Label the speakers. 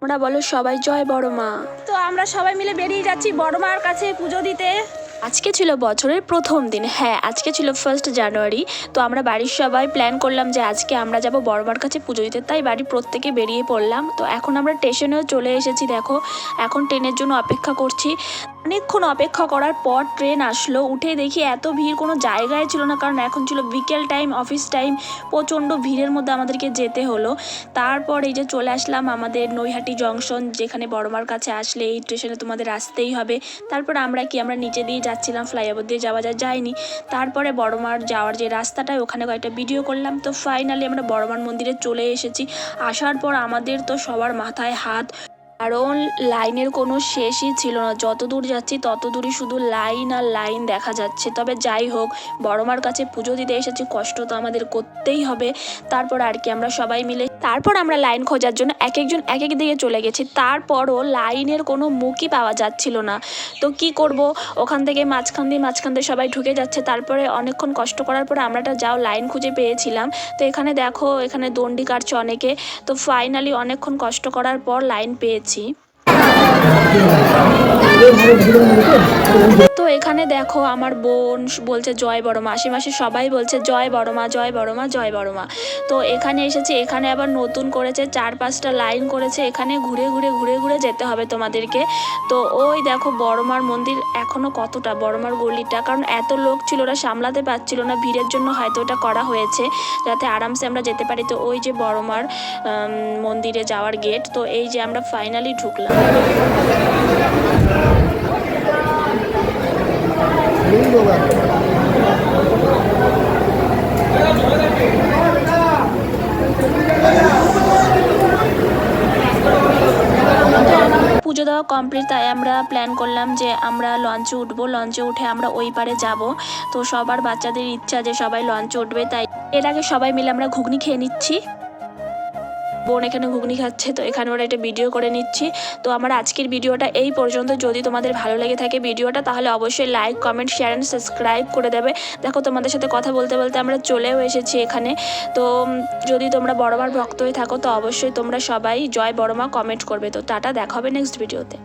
Speaker 1: তোমরা বলো সবাই জয় বড় মা।
Speaker 2: তো আমরা সবাই মিলে বেরিয়ে যাচ্ছি বড় মার কাছে পুজো দিতে।
Speaker 1: আজকে ছিল বছরের প্রথম দিন, হ্যাঁ আজকে ছিল 1 জানুয়ারি। তো আমরা বাড়ির সবাই প্ল্যান করলাম যে আজকে আমরা যাব বড় মার কাছে পুজো দিতে, তাই বাড়ির প্রত্যেকে বেরিয়ে পড়লাম। তো এখন আমরা স্টেশনেও চলে এসেছি, দেখো এখন ট্রেনের জন্য অপেক্ষা করছি। অনেকক্ষণ অপেক্ষা করার পর ট্রেন আসলো, উঠে দেখি এত ভিড় কোনো জায়গায় ছিল না, কারণ এখন ছিল বিকেল টাইম, অফিস টাইম, প্রচণ্ড ভিড়ের মধ্যে আমাদেরকে যেতে হলো। তারপর এই যে চলে আসলাম আমাদের নৈহাটি জংশন, যেখানে বড়মার কাছে আসলে এই স্টেশনে তোমাদের আসতেই হবে। তারপর আমরা নিচে দিয়ে যাচ্ছিলাম, ফ্লাইওভার দিয়ে যায়নি। তারপরে বড়মার যাওয়ার যে রাস্তাটা ওখানে কয়েকটা ভিডিও করলাম। তো ফাইনালি আমরা বড়মার মন্দিরে চলে এসেছি। আসার পর আমাদের তো সবার মাথায় হাত, কারণ লাইনের কোনো শেষই ছিল না। যত দূর যাচ্ছি তত দূরই শুধু লাইন আর লাইন দেখা যাচ্ছে। তবে যাই হোক, বড়মার কাছে পুজো দিতে এসেছি, কষ্ট তো আমাদের করতেই হবে। তারপর আমরা সবাই মিলে আমরা লাইন খোঁজার জন্য একজন এক এক দিকে চলে গেছি। তারপরও লাইনের কোনো মুখই পাওয়া যাচ্ছিল না। তো কি করব, ওখান থেকে মাঝখান দিয়ে সবাই ঢুকে যাচ্ছে। তারপরে অনেকক্ষণ কষ্ট করার পরে আমরা একটা লাইন খুঁজে পেয়েছিলাম। তো এখানে দেখো, এখানে দণ্ডি কাটছে অনেকে। তো ফাইনালি অনেকক্ষণ কষ্ট করার পর লাইন পেয়েছি। তো এখানে দেখো আমার বোন বলছে জয় বড় মা, আশেপাশে সবাই বলছে জয় বড় মা, জয় বড় মা, জয় বড় মা। তো এখানে এসেছি, এখানে আবার নতুন করেছে, 4-5টা লাইন করেছে। এখানে ঘুরে ঘুরে যেতে হবে তোমাদেরকে। তো ওই দেখো বড়মার মন্দির এখনো কতটা, বড়মার গলিটা, কারণ এত লোক ছিল ওরা সামলাতে পারছিল না, ভিড়ের জন্য হয়তো ওটা করা হয়েছে যাতে আরামসে আমরা যেতে পারি। তো ওই যে বড়মার মন্দিরে যাওয়ার গেট। তো এই যে আমরা ফাইনালি ঢুকলাম। পুজো দেওয়া কমপ্লিট, তাই আমরা প্ল্যান করলাম যে আমরা লঞ্চে উঠবো। লঞ্চে উঠে আমরা ওই পারে যাব। তো সবার বাচ্চাদের ইচ্ছা যে সবাই লঞ্চে উঠবে, তাই এর আগে সবাই মিলে আমরা ঘুগনি খেয়ে নিচ্ছি। বোন এখানে ঘুগনি খাচ্ছে, তো এখানে ওরা একটা ভিডিও করে নিচ্ছি। তো আমার আজকের ভিডিওটা এই পর্যন্ত। যদি তোমাদের ভালো লেগে থাকে ভিডিওটা, তাহলে অবশ্যই like, comment, share and subscribe করে দেবে। দেখো তোমাদের সাথে কথা বলতে বলতে আমরা চলেও এসেছি এখানে। তো যদি তোমরা বড়মার ভক্ত হয়ে থাকো, তো অবশ্যই তোমরা সবাই জয় বড়মা কমেন্ট করবে। তো টাটা, দেখা হবে নেক্সট ভিডিওতে।